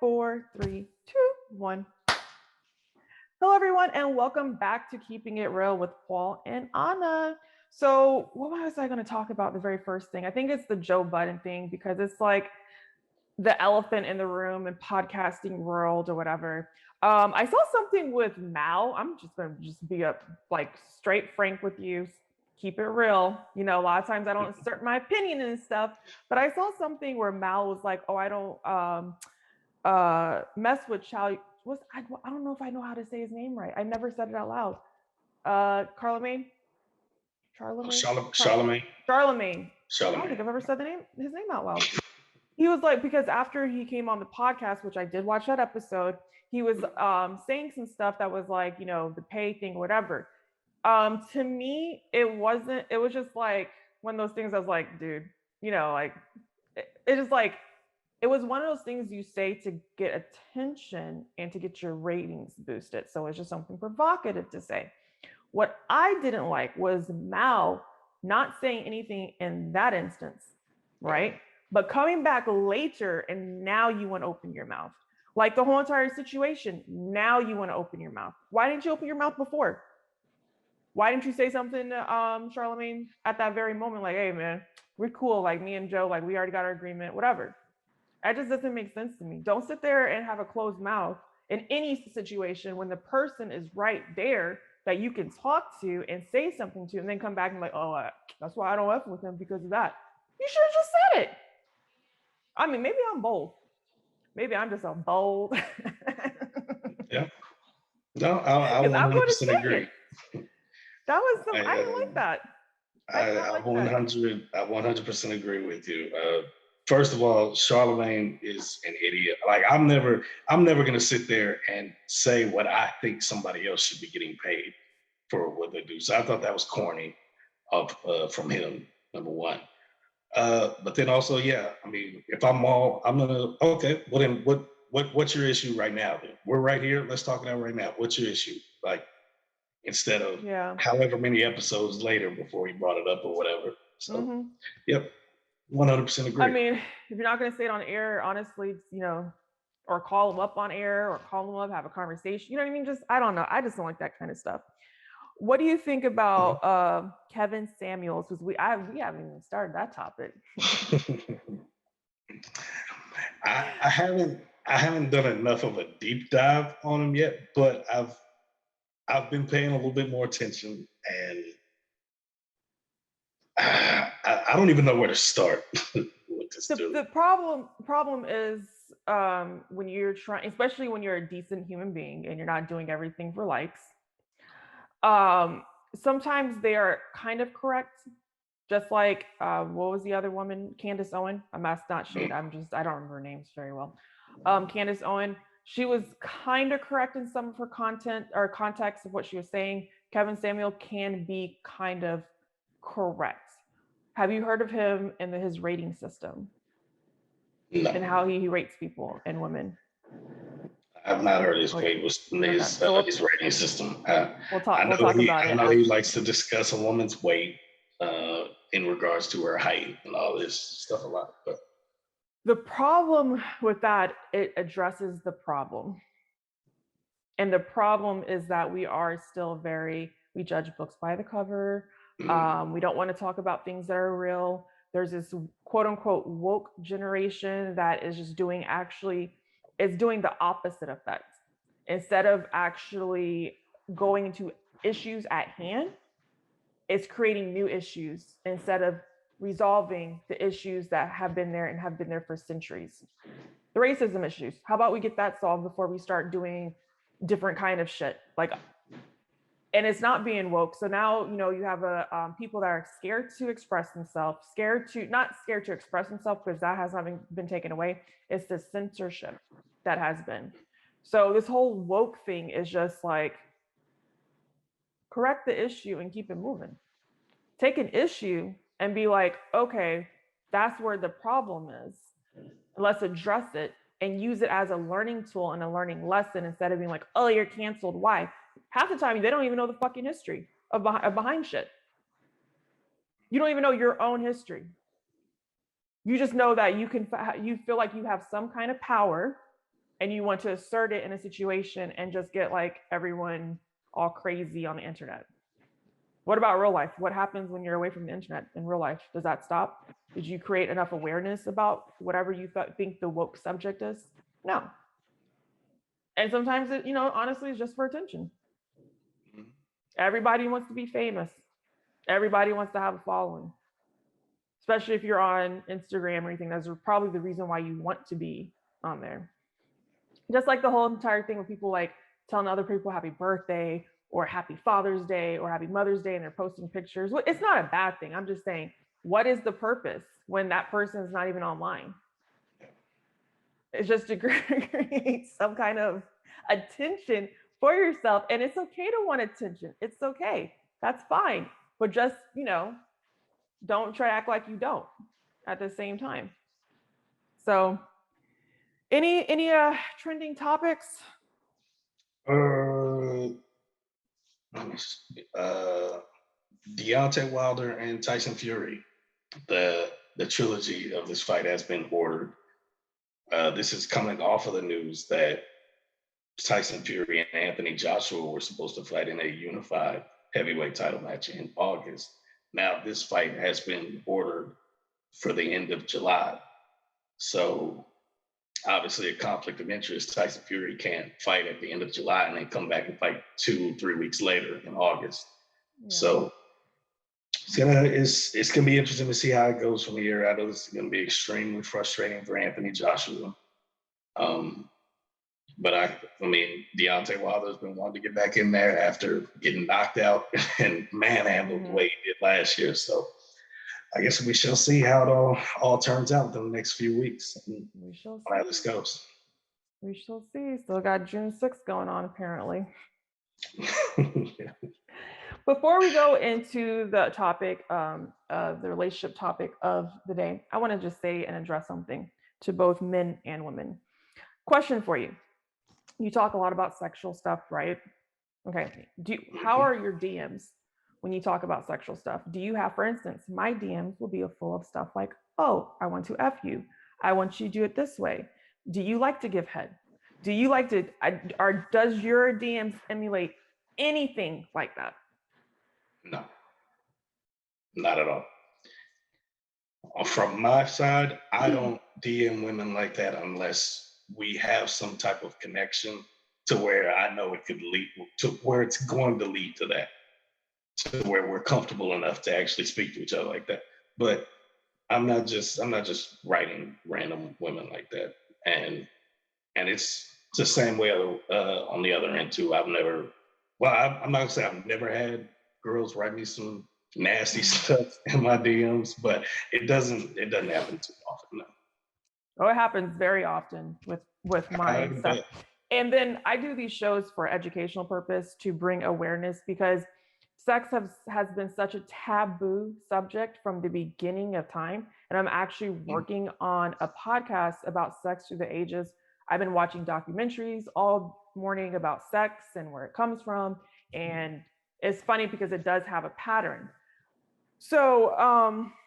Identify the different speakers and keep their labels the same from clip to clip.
Speaker 1: 4, 3, 2, 1. Hello, everyone, and welcome back to Keeping It Real with Paul and Anna. So what was I going to talk about the very first thing? I think it's the Joe Budden thing because it's like the elephant in the room in podcasting world or whatever. I saw something with Mal. I'm just going to be straight frank with you. Keep it real. You know, a lot of times I don't assert my opinion and stuff, but I saw something where Mal was like, "Oh, I don't mess with Chow." I don't know if I know how to say his name right. I never said it out loud. Charlemagne.
Speaker 2: Charlemagne.
Speaker 1: I don't think I've ever said his name out loud. He was like, because after he came on the podcast, which I did watch that episode, he was saying some stuff that was like, you know, the pay thing, whatever. To me, it was just like one of those things I was like, dude, you know, like it is like, it was one of those things you say to get attention and to get your ratings boosted. So it's just something provocative to say. What I didn't like was Mal not saying anything in that instance, right? But coming back later and now you want to open your mouth. Like the whole entire situation, now you want to open your mouth. Why didn't you open your mouth before? Why didn't you say something to Charlemagne at that very moment? Like, hey man, we're cool. Like me and Joe, like we already got our agreement, whatever. That just doesn't make sense to me. Don't sit there and have a closed mouth in any situation when the person is right there that you can talk to and say something to, and then come back and like, oh, that's why I don't F with him because of that. You should have just said it. I mean, maybe I'm bold. Maybe I'm just a bold.
Speaker 2: Yeah. No, I 100% agree.
Speaker 1: That was I didn't like that.
Speaker 2: I 100% agree with you. First of all, Charlemagne is an idiot. Like I'm never gonna sit there and say what I think somebody else should be getting paid for what they do. So I thought that was corny from him, number one. But then also, yeah, I mean, if I'm gonna okay, well then what's your issue right now? Then we're right here. Let's talk it out right now. What's your issue? Like instead of however many episodes later before he brought it up or whatever. So yep. 100% agree.
Speaker 1: I mean, if you're not going to say it on air, honestly, you know, or call them up on air or call them up, have a conversation. You know what I mean? Just, I don't know. I just don't like that kind of stuff. What do you think about Kevin Samuels? Because we haven't even started that topic.
Speaker 2: I haven't done enough of a deep dive on him yet, but I've been paying a little bit more attention, and I don't even know where to start.
Speaker 1: The problem is when you're trying, especially when you're a decent human being and you're not doing everything for likes. Sometimes they are kind of correct, just like what was the other woman, Candace Owen? I'm not shade. I don't remember her names very well. Candace Owen, she was kind of correct in some of her content or context of what she was saying. Kevin Samuel can be kind of correct. Have you heard of him and his rating system?
Speaker 2: No.
Speaker 1: And how he rates people and women?
Speaker 2: I've not heard his rating system.
Speaker 1: We'll talk about it.
Speaker 2: I know he likes to discuss a woman's weight in regards to her height and all this stuff a lot. But
Speaker 1: the problem with that, it addresses the problem. And the problem is that we are still we judge books by the cover. We don't want to talk about things that are real. There's this quote unquote woke generation that is just doing the opposite effect. Instead of actually going into issues at hand, it's creating new issues instead of resolving the issues that have been there and have been there for centuries. The racism issues, how about we get that solved before we start doing different kind of shit? And it's not being woke. So now, you know, you have people that are scared to express themselves, not scared to express themselves because that has not been taken away. It's the censorship that has been. So this whole woke thing is just like, correct the issue and keep it moving. Take an issue and be like, okay, that's where the problem is. Let's address it and use it as a learning tool and a learning lesson instead of being like, oh, you're canceled. Why? Half the time, they don't even know the fucking history of behind shit. You don't even know your own history. You just know that you feel like you have some kind of power and you want to assert it in a situation and just get like everyone all crazy on the internet. What about real life? What happens when you're away from the internet in real life? Does that stop? Did you create enough awareness about whatever you think the woke subject is? No. And sometimes it, honestly, it's just for attention. Everybody wants to be famous. Everybody wants to have a following, especially if you're on Instagram or anything. That's probably the reason why you want to be on there. Just like the whole entire thing with people like telling other people happy birthday or happy Father's Day or happy Mother's Day, and they're posting pictures. Well, it's not a bad thing. I'm just saying, what is the purpose when that person is not even online? It's just to create some kind of attention for yourself. And it's okay to want attention. It's okay. That's fine. But just, don't try to act like you don't at the same time. So any trending topics?
Speaker 2: Deontay Wilder and Tyson Fury, the trilogy of this fight has been ordered. This is coming off of the news that Tyson Fury and Anthony Joshua were supposed to fight in a unified heavyweight title match in August. Now this fight has been ordered for the end of July. So obviously a conflict of interest. Tyson Fury can't fight at the end of July and then come back and fight 2-3 weeks later in August. Yeah. So it's gonna be interesting to see how it goes from here. I know it's gonna be extremely frustrating for Anthony Joshua. But I mean, Deontay Wilder's been wanting to get back in there after getting knocked out and manhandled the way he did last year. So I guess we shall see how it all turns out in the next few weeks.
Speaker 1: We shall see
Speaker 2: how this goes.
Speaker 1: We shall see. Still got June 6th going on, apparently.
Speaker 2: Yeah.
Speaker 1: Before we go into the topic, the relationship topic of the day, I want to just say and address something to both men and women. Question for you. You talk a lot about sexual stuff, right? Okay. How are your DMs when you talk about sexual stuff? Do you have, for instance, my DMs will be full of stuff like, oh, I want to F you. I want you to do it this way. Do you like to give head? Do you like to, or does your DMs emulate anything like that?
Speaker 2: No, not at all. From my side, I don't DM women like that unless we have some type of connection to where I know it could lead to where it's going to lead to that, to where we're comfortable enough to actually speak to each other like that. But I'm not just writing random women like that. And it's the same way on the other end too. I'm not gonna say I've never had girls write me some nasty stuff in my DMs, but it doesn't happen too often. No.
Speaker 1: Oh, it happens very often with my stuff. And then I do these shows for educational purpose to bring awareness, because sex has been such a taboo subject from the beginning of time. And I'm actually working on a podcast about sex through the ages. I've been watching documentaries all morning about sex and where it comes from. And it's funny because it does have a pattern. So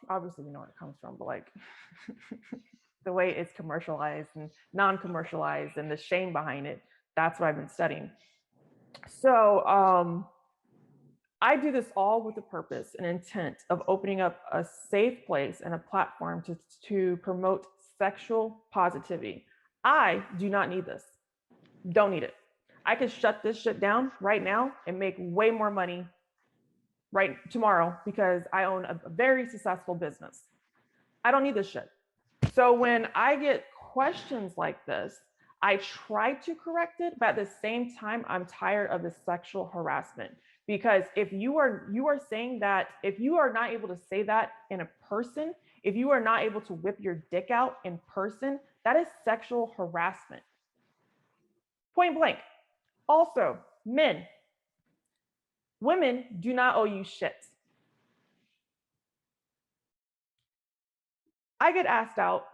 Speaker 1: obviously we know where it comes from, but like the way it's commercialized and non-commercialized and the shame behind it, that's what I've been studying. So I do this all with the purpose and intent of opening up a safe place and a platform to promote sexual positivity. I do not need this. Don't need it. I could shut this shit down right now and make way more money right tomorrow because I own a very successful business. I don't need this shit. So when I get questions like this, I try to correct it, but at the same time, I'm tired of the sexual harassment. Because if you are saying that, if you are not able to say that in a person, if you are not able to whip your dick out in person, that is sexual harassment. Point blank. Also, men, women do not owe you shit. I get asked out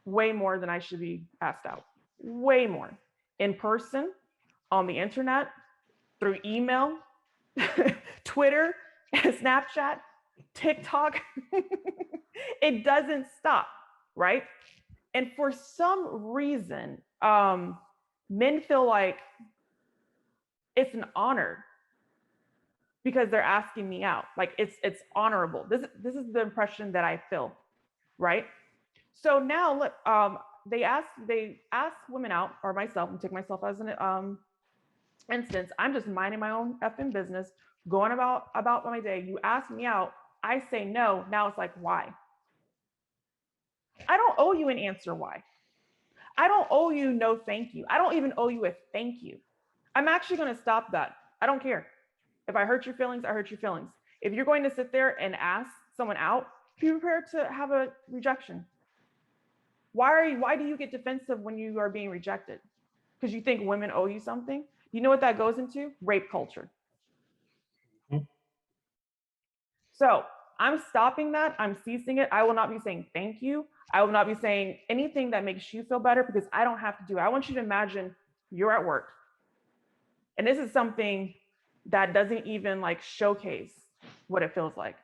Speaker 1: way more than I should be asked out. Way more. In person, on the internet, through email, Twitter, Snapchat, TikTok. It doesn't stop, right? And for some reason, men feel like it's an honor because they're asking me out. Like it's honorable. This is the impression that I feel, right? So now look, they ask women out, or myself, and take myself as an instance. I'm just minding my own effing business, going about my day. You ask me out, I say no. Now it's like, why? I don't owe you an answer why. I don't owe you no thank you. I don't even owe you a thank you. I'm actually going to stop that. I don't care. If I hurt your feelings, I hurt your feelings. If you're going to sit there and ask someone out, be prepared to have a rejection. Why do you get defensive when you are being rejected? Because you think women owe you something? You know what that goes into? Rape culture. Mm-hmm. So I'm stopping that. I'm ceasing it. I will not be saying thank you. I will not be saying anything that makes you feel better because I don't have to do it. I want you to imagine you're at work. And this is something that doesn't even like showcase what it feels like.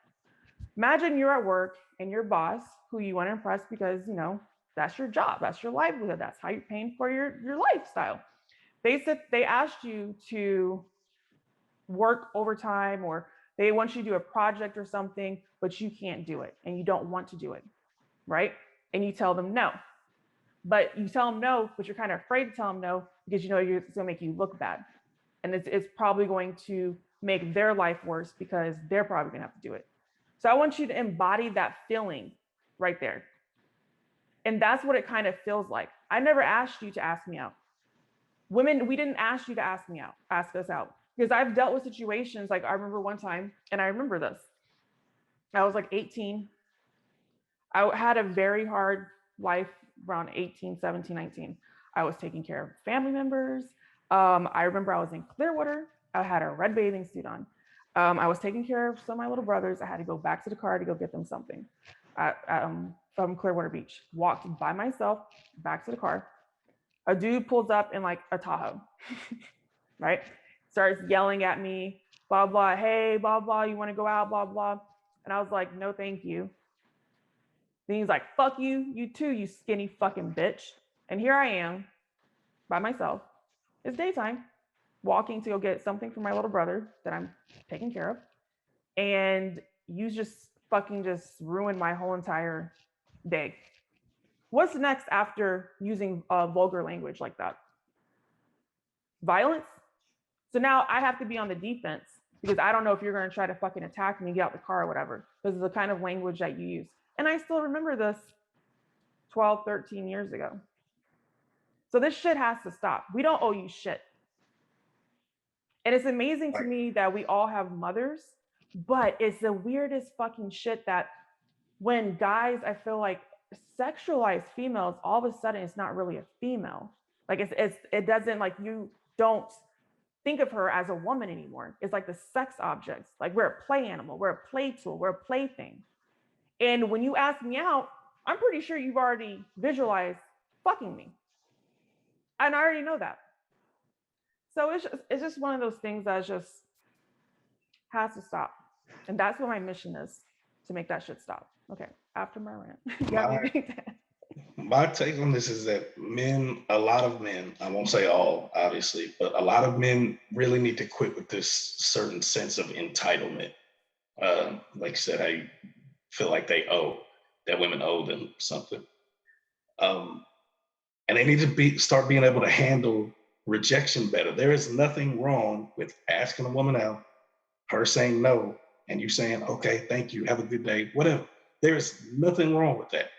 Speaker 1: Imagine you're at work and your boss, who you want to impress because, you know, that's your job, that's your livelihood, that's how you're paying for your lifestyle. They asked you to work overtime, or they want you to do a project or something, but you can't do it and you don't want to do it, right? And you tell them no. But you tell them no, but you're kind of afraid to tell them no because you know it's going to make you look bad. And it's probably going to make their life worse because they're probably going to have to do it. So I want you to embody that feeling right there. And that's what it kind of feels like. I never asked you to ask me out. Women, we didn't ask you to ask us out. Because I've dealt with situations, like I remember one time, and I remember this. I was like 18. I had a very hard life around 18, 17, 19. I was taking care of family members. I remember I was in Clearwater. I had a red bathing suit on. I was taking care of some of my little brothers. I had to go back to the car to go get them something from Clearwater Beach. Walked by myself back to the car. A dude pulls up in like a Tahoe, right? Starts yelling at me, blah, blah, hey, blah, blah, you want to go out, blah, blah. And I was like, no, thank you. Then he's like, fuck you, you too, you skinny fucking bitch. And here I am by myself. It's daytime, walking to go get something for my little brother that I'm taking care of. And you just fucking just ruined my whole entire day. What's next after using vulgar language like that? Violence? So now I have to be on the defense because I don't know if you're going to try to fucking attack me, get out the car or whatever. This is the kind of language that you use. And I still remember this 12, 13 years ago. So this shit has to stop. We don't owe you shit. And it's amazing to me that we all have mothers, but it's the weirdest fucking shit that when guys, I feel like, sexualize females, all of a sudden it's not really a female. Like it doesn't, like, you don't think of her as a woman anymore. It's like the sex objects. Like we're a play animal, we're a play tool, we're a plaything. And when you ask me out, I'm pretty sure you've already visualized fucking me. And I already know that. So it's just one of those things that just has to stop. And that's what my mission is, to make that shit stop. Okay, after my rant.
Speaker 2: My take on this is that a lot of men, I won't say all, obviously, but a lot of men really need to quit with this certain sense of entitlement. Like you said, I feel like that women owe them something. And they need to start being able to handle rejection better. There is nothing wrong with asking a woman out, her saying no, and you saying, okay, thank you, have a good day, whatever. There's nothing wrong with that.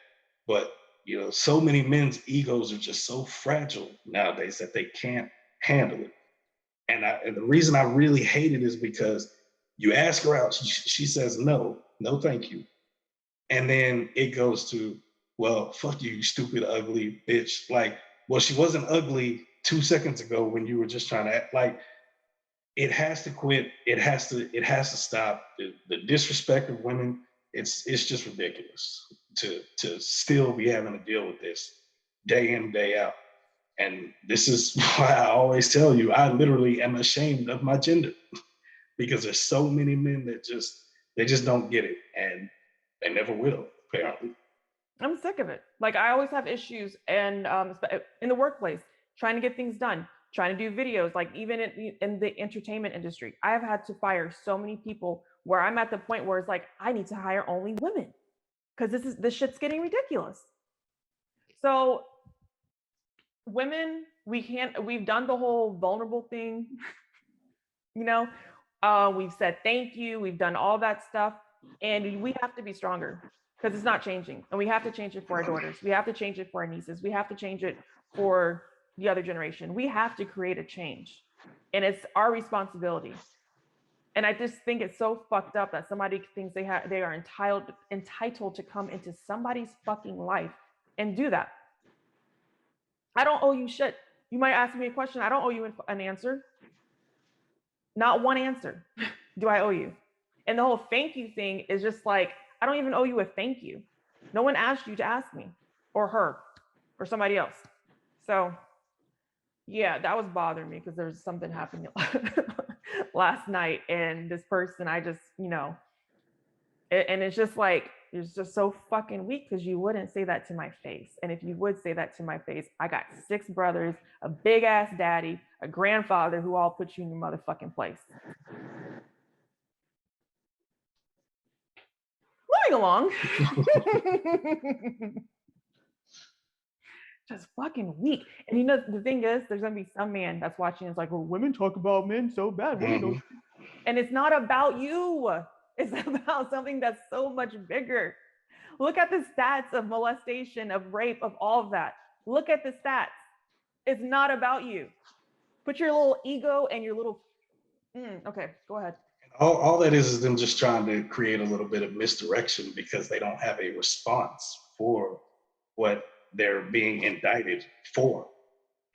Speaker 2: But, you know, so many men's egos are just so fragile nowadays that they can't handle it. And the reason I really hate it is because you ask her out, she says no, thank you. And then it goes to, well, fuck you, you stupid, ugly bitch. Like, well, she wasn't ugly 2 seconds ago when you were just trying to act. Like, it has to quit. It has to stop. The disrespect of women, it's just ridiculous to still be having to deal with this day in, day out. And this is why I always tell you, I literally am ashamed of my gender because there's so many men that they just don't get it, and they never will, apparently.
Speaker 1: I'm sick of it. Like, I always have issues, and in the workplace, trying to get things done, trying to do videos, like even in the entertainment industry. I have had to fire so many people where I'm at the point where it's like, I need to hire only women because this shit's getting ridiculous. So women, we've done the whole vulnerable thing, you know, we've said thank you, we've done all that stuff, and we have to be stronger because it's not changing. And we have to change it for our daughters. We have to change it for our nieces. We have to change it for the other generation. We have to create a change. And it's our responsibility. And I just think it's so fucked up that somebody thinks they are entitled to come into somebody's fucking life and do that. I don't owe you shit. You might ask me a question. I don't owe you an answer. Not one answer do I owe you. And the whole thank you thing is just like, I don't even owe you a thank you. No one asked you to ask me or her or somebody else. So yeah, that was bothering me because there was something happening last night, and this person, I just, and it's just like, it's just so fucking weak because you wouldn't say that to my face. And if you would say that to my face, I got 6 brothers, a big ass daddy, a grandfather who all put you in your motherfucking place. Moving along. Just fucking weak. And the thing is, there's gonna be some man that's watching. It's like, well, women talk about men so bad. Mm-hmm. And it's not about you. It's about something that's so much bigger. Look at the stats of molestation, of rape, of all of that. Look at the stats. It's not about you. Put your little ego and your little. Okay, go ahead.
Speaker 2: All that is them just trying to create a little bit of misdirection because they don't have a response for what they're being indicted for.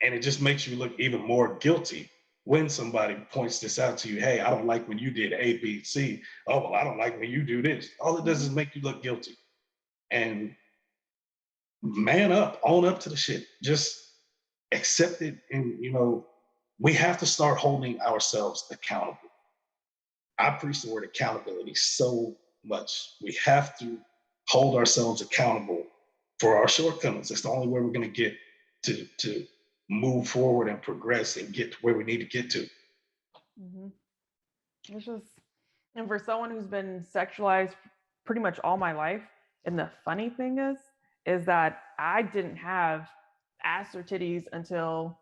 Speaker 2: And it just makes you look even more guilty when somebody points this out to you. Hey, I don't like when you did A, B, C. Oh, well, I don't like when you do this. All it does is make you look guilty. And man up, own up to the shit. Just accept it. And, we have to start holding ourselves accountable. I preach the word accountability so much. We have to hold ourselves accountable for our shortcomings. That's the only way we're going to get to move forward and progress and get to where we need to get to.
Speaker 1: Mm-hmm. It's just, and for someone who's been sexualized pretty much all my life, and the funny thing is that I didn't have ass or titties until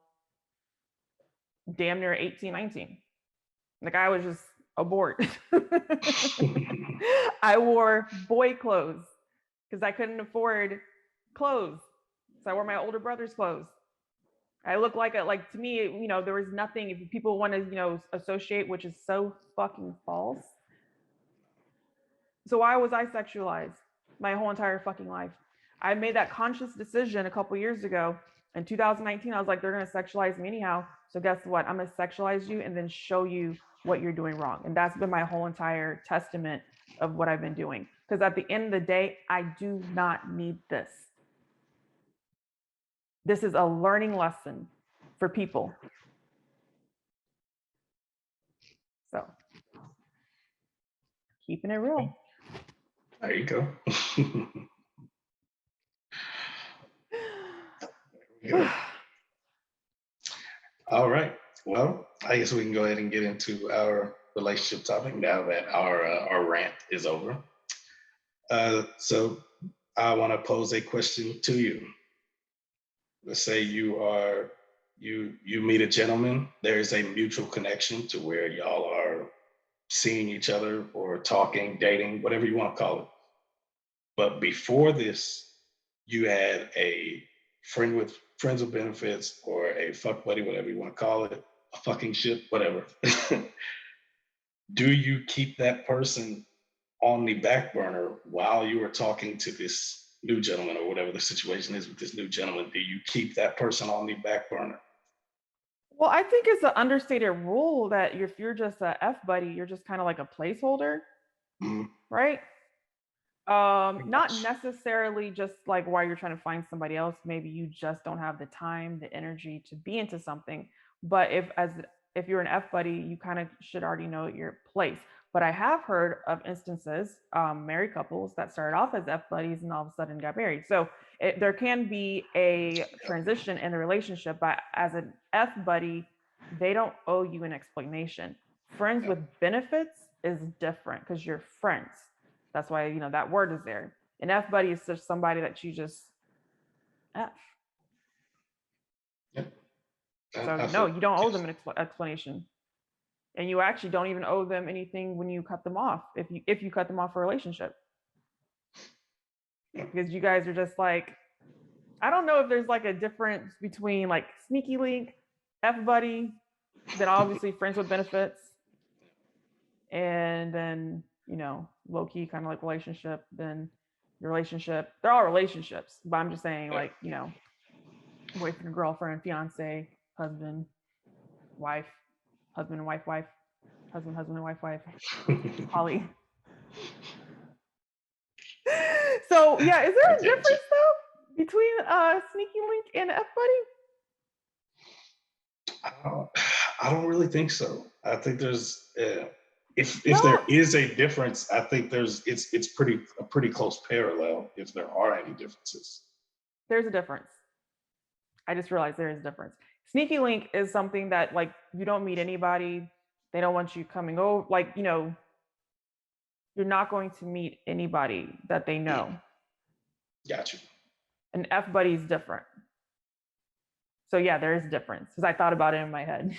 Speaker 1: damn near 18, 19. Like I was just abort. I wore boy clothes because I couldn't afford clothes. So I wore my older brother's clothes. I look like to me, there was nothing, if people want to, associate, which is so fucking false. So why was I sexualized my whole entire fucking life? I made that conscious decision a couple years ago. In 2019, I was like, they're going to sexualize me anyhow. So guess what? I'm going to sexualize you and then show you what you're doing wrong. And that's been my whole entire testament of what I've been doing. Because at the end of the day, I do not need this. This is a learning lesson for people. So, keeping it real.
Speaker 2: There you go. All right. Well, I guess we can go ahead and get into our relationship topic now that our rant is over. So I want to pose a question to you. Let's say you meet a gentleman. There is a mutual connection to where y'all are seeing each other or talking, dating, whatever you want to call it. But before this, you had a friends with benefits or a fuck buddy, whatever you want to call it, a fucking shit, whatever. Do you keep that person on the back burner while you are talking to this new gentleman or whatever the situation is with this new gentleman? Do you keep that person on the back burner?
Speaker 1: Well, I think it's an understated rule that if you're just a F buddy, you're just kind of like a placeholder, right? Not necessarily just like while you're trying to find somebody else. Maybe you just don't have the time, the energy to be into something. But if you're an F buddy, you kind of should already know your place. But I have heard of instances, married couples that started off as F buddies and all of a sudden got married. So there can be a transition in the relationship, but as an F buddy, they don't owe you an explanation. Friends with benefits is different because you're friends. That's why, that word is there. An F buddy is just somebody that you just F.
Speaker 2: Yeah.
Speaker 1: So no, you don't owe them an explanation, and you actually don't even owe them anything when you cut them off. If you cut them off a relationship, because you guys are just like, I don't know if there's like a difference between like sneaky link, F buddy, then obviously friends with benefits, and then low key kind of like relationship. Then your relationship, they're all relationships, but I'm just saying like boyfriend, girlfriend, fiance, husband, wife, husband and wife, husband and wife, Holly. So yeah, is there a difference though between sneaky link and F
Speaker 2: buddy? I don't really think so. I think there's if there is a difference, I think it's a pretty close parallel if there are any differences.
Speaker 1: There's a difference. I just realized there is a difference. Sneaky link is something that like you don't meet anybody. They don't want you coming over. Like, you're not going to meet anybody that they know.
Speaker 2: Got you.
Speaker 1: An F buddy is different. So yeah, there is a difference because I thought about it in my head.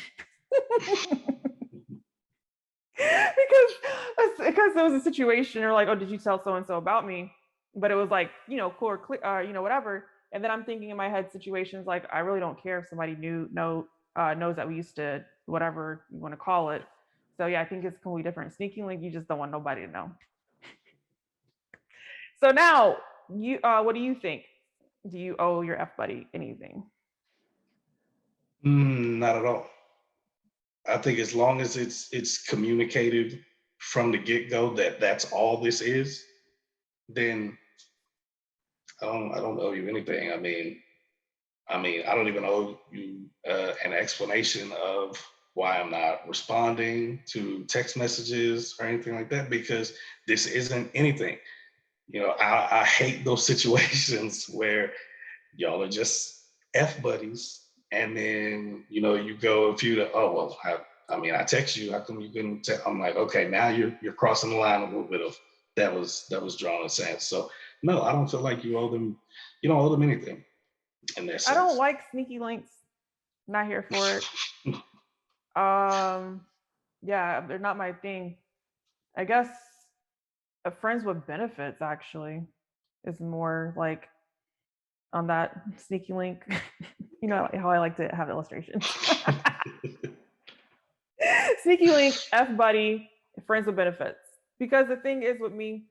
Speaker 1: because there was a situation or like, oh, did you tell so and so about me? But it was like, cool or clear, whatever. And then I'm thinking in my head situations like I really don't care if somebody knows that we used to, whatever you want to call it. So yeah, I think it's completely different. Sneaking link, you just don't want nobody to know. So now what do you think? Do you owe your F buddy anything?
Speaker 2: Not at all. I think as long as it's communicated from the get-go that that's all this is, then I don't owe you anything. I mean, I don't even owe you an explanation of why I'm not responding to text messages or anything like that, because this isn't anything. I hate those situations where y'all are just F buddies, and then you go a few to, oh well, I text you, how come you couldn't I'm like, okay, now you're crossing the line a little bit of that was drawn in sand. So no, I don't feel like you don't owe them anything in that sense.
Speaker 1: I don't like sneaky links. Not here for it. Yeah, they're not my thing. I guess friends with benefits actually is more like on that sneaky link. You know how I like to have illustrations. Sneaky link, F buddy, friends with benefits. Because the thing is with me,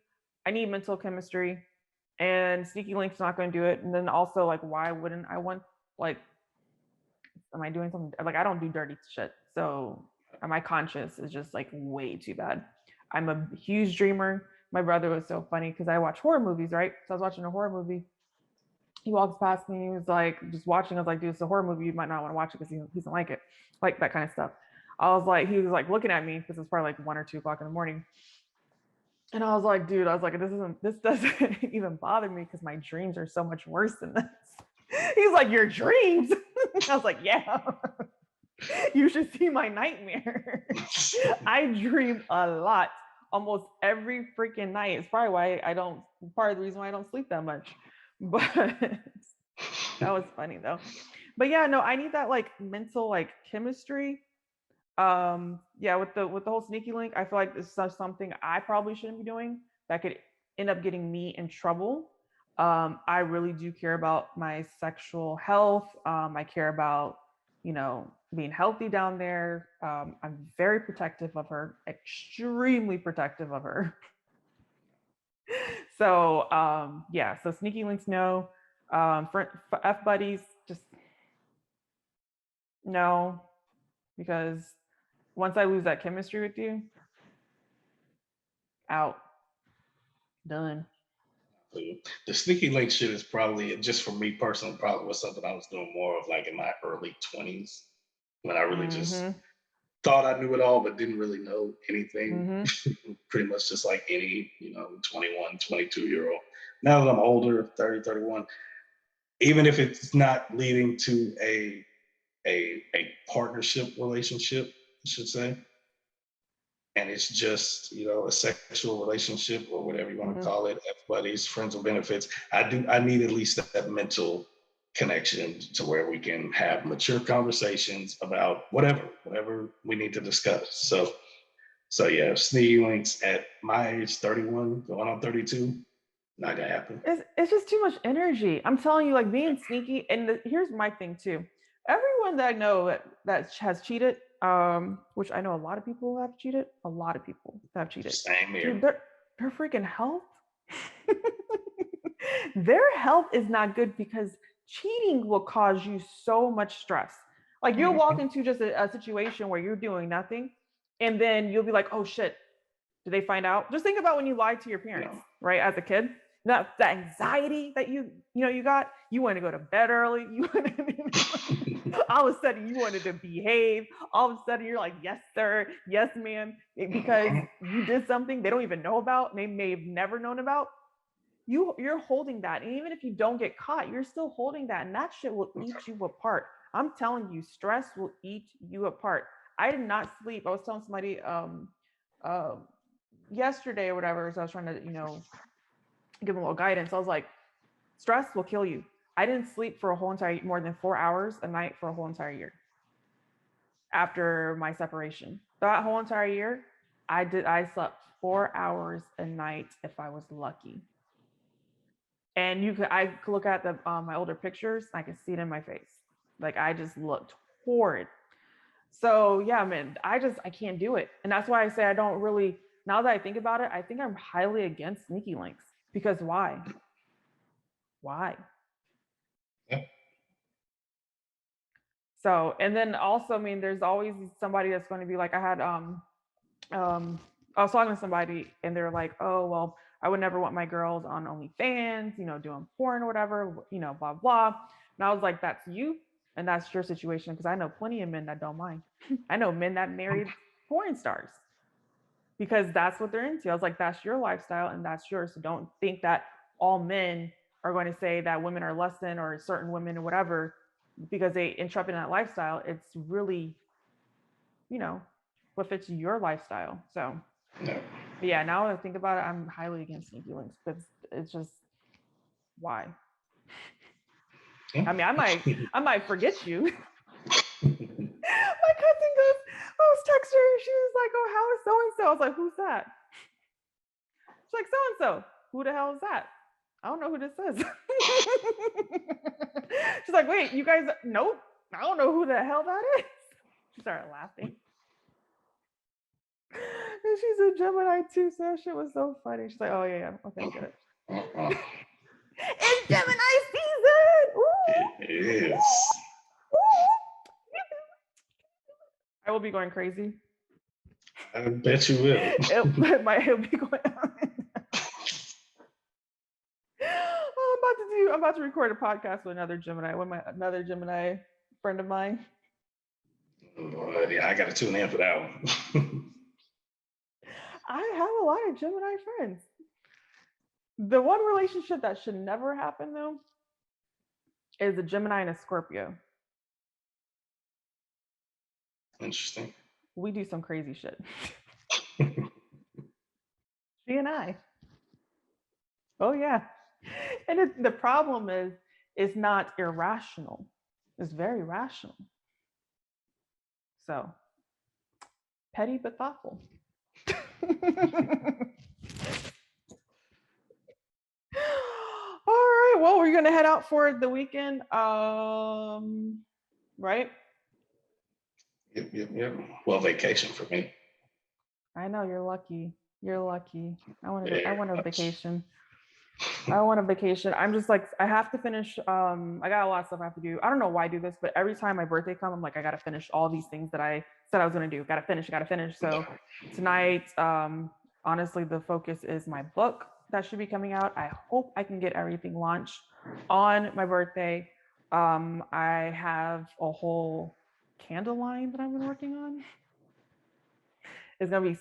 Speaker 1: I need mental chemistry, and sneaky link's not going to do it. And then also, like, why wouldn't I want, like, am I doing something like I don't do dirty shit? So my conscience is just like way too bad. I'm a huge dreamer. My brother was so funny because I watch horror movies, right? So I was watching a horror movie. He walks past me. He was like, just watching. I was like, dude, it's a horror movie. You might not want to watch it because he doesn't like it, like that kind of stuff. He was like looking at me because it's probably like 1 or 2 o'clock in the morning. And I was like, dude, this doesn't even bother me because my dreams are so much worse than this. He's like, your dreams? I was like, yeah. You should see my nightmare. I dream a lot, almost every freaking night. It's probably why part of the reason why I don't sleep that much. But that was funny though. But yeah, no, I need that like mental like chemistry. Yeah, with the whole sneaky link, I feel like this is something I probably shouldn't be doing that could end up getting me in trouble. I really do care about my sexual health. I care about, being healthy down there. I'm very protective of her, extremely protective of her. So yeah, so sneaky links, no. For F buddies, just no, because once I lose that chemistry with you, out, done.
Speaker 2: The sneaky link shit is probably, just for me personally, probably was something I was doing more of like in my early 20s when I really just thought I knew it all, but didn't really know anything.
Speaker 1: Mm-hmm.
Speaker 2: Pretty much just like any, 21, 22-year-old. Now that I'm older, 30, 31, even if it's not leading to a partnership relationship, I should say, and it's just a sexual relationship or whatever you want to
Speaker 1: Mm-hmm.
Speaker 2: call it, buddies, friends with benefits. I need at least that mental connection to where we can have mature conversations about whatever we need to discuss. So yeah, sneaky links at my age, 31, going on 32, not gonna happen.
Speaker 1: It's just too much energy. I'm telling you, like being sneaky. And here's my thing too. Everyone that I know that has cheated, which I know a lot of people have cheated. A lot of people have cheated.
Speaker 2: Same here.
Speaker 1: Dude, their freaking health. Their health is not good because cheating will cause you so much stress. Like you'll walk into just a situation where you're doing nothing, and then you'll be like, "Oh shit, did they find out?" Just think about when you lied to your parents, right? As a kid, that anxiety that you got. You wanted to go to bed early. All of a sudden you wanted to behave. All of a sudden you're like, "Yes, sir. Yes, ma'am," because you did something they don't even know about. They may have never known about. You're holding that, and even if you don't get caught, you're still holding that, and that shit will eat you apart. I'm telling you, stress will eat you apart. I did not sleep. I was telling somebody yesterday or whatever, so I was trying to give them a little guidance. I was like, stress will kill you. I didn't sleep for a whole entire more than 4 hours a night for a whole entire year after my separation. That whole entire year, I slept 4 hours a night if I was lucky. And I could look at my older pictures, and I could see it in my face. Like I just looked horrid. So yeah, man, I can't do it. And that's why I say I don't really, now that I think about it, I think I'm highly against sneaky links. Because why? Why?
Speaker 2: Yeah.
Speaker 1: So, and then also, I mean, there's always somebody that's going to be like, I was talking to somebody and they're like, "Oh, well, I would never want my girls on OnlyFans, doing porn or whatever, blah, blah." And I was like, "That's you and that's your situation." Because I know plenty of men that don't mind. I know men that married porn stars because that's what they're into. I was like, "That's your lifestyle and that's yours." So don't think that all men are going to say that women are less than or certain women or whatever because they entrap in that lifestyle. It's really, what fits your lifestyle. So yeah, now that I think about it, I'm highly against sneaky links because it's just why. I mean, I might forget you. My cousin goes, I was texting her. She was like, "Oh, how is so and so?" I was like, "Who's that?" She's like, "So and so." "Who the hell is that?" "I don't know who this is." She's like, "Wait, you guys? Nope, I don't know who the hell that is." She started laughing. And she's a Gemini too, so that shit was so funny. She's like, "Oh yeah, okay, get it." It's Gemini season. Ooh.
Speaker 2: It is.
Speaker 1: Ooh. I will be going crazy.
Speaker 2: I bet you will.
Speaker 1: It'll be going on. I'm about to record a podcast with another Gemini, another Gemini friend of mine.
Speaker 2: Yeah, I got to tune in for that one.
Speaker 1: I have a lot of Gemini friends. The one relationship that should never happen though is a Gemini and a Scorpio.
Speaker 2: Interesting.
Speaker 1: We do some crazy shit. She and I. Oh yeah. And the problem is, it's not irrational. It's very rational. So, petty but thoughtful. All right. Well, we're gonna head out for the weekend. Right?
Speaker 2: Yep. Well, vacation for me.
Speaker 1: I know you're lucky. You're lucky. I want a vacation. I'm just like, I have to finish. I got a lot of stuff I have to do. I don't know why I do this, but every time my birthday comes, I'm like, I gotta finish all these things that I said I was gonna do. Gotta finish. So tonight, honestly, the focus is my book that should be coming out. I hope I can get everything launched on my birthday. I have a whole candle line that I've been working on. It's gonna be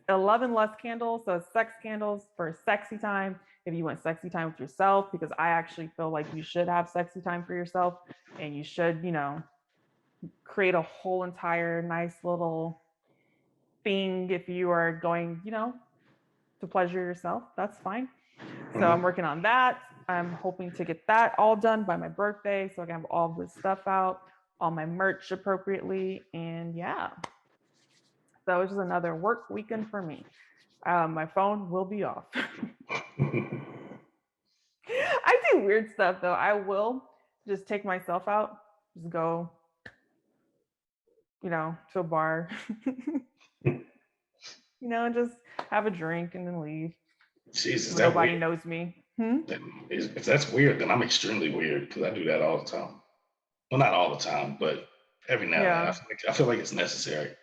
Speaker 1: 11 less candles. So sex candles for sexy time. If you want sexy time with yourself, because I actually feel like you should have sexy time for yourself, and you should, create a whole entire nice little thing if you are going, to pleasure yourself. That's fine. So I'm working on that. I'm hoping to get that all done by my birthday so I can have all this stuff out, all my merch appropriately. And yeah. So it's just another work weekend for me. My phone will be off. I do weird stuff though. I will just take myself out, just go, to a bar, and just have a drink and then leave.
Speaker 2: Jesus,
Speaker 1: nobody knows me.
Speaker 2: If that's weird, then I'm extremely weird because I do that all the time. Well, not all the time, but every now and then. I feel like it's necessary.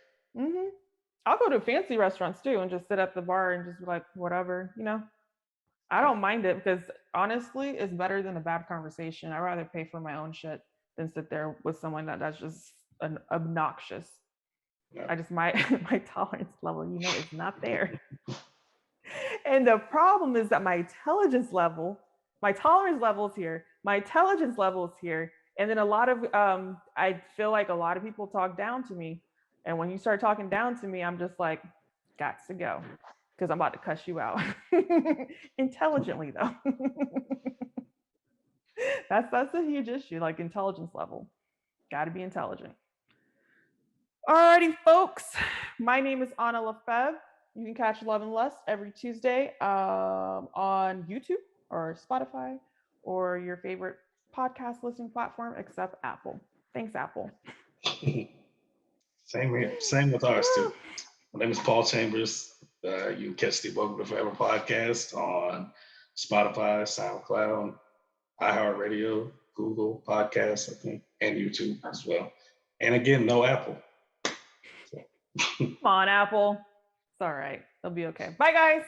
Speaker 1: I'll go to fancy restaurants too and just sit at the bar and just be like, whatever, I don't mind it because honestly, it's better than a bad conversation. I'd rather pay for my own shit than sit there with someone that's just obnoxious. Yeah. I just my tolerance level, is not there. And the problem is that my tolerance level is here, my intelligence level is here. And then a lot of, I feel like a lot of people talk down to me. And when you start talking down to me, I'm just like, got to go, because I'm about to cuss you out. Intelligently though. That's a huge issue, like intelligence level. Got to be intelligent. Alrighty, folks. My name is Anna Lefebvre. You can catch Love and Lust every Tuesday on YouTube or Spotify or your favorite podcast listening platform except Apple. Thanks, Apple.
Speaker 2: Same here. Same with ours too. My name is Paul Chambers. You can catch the Welcome to Forever podcast on Spotify, SoundCloud, iHeartRadio, Google Podcasts, I think, and YouTube as well. And again, no Apple.
Speaker 1: Come on, Apple. It's all right. They'll be okay. Bye, guys.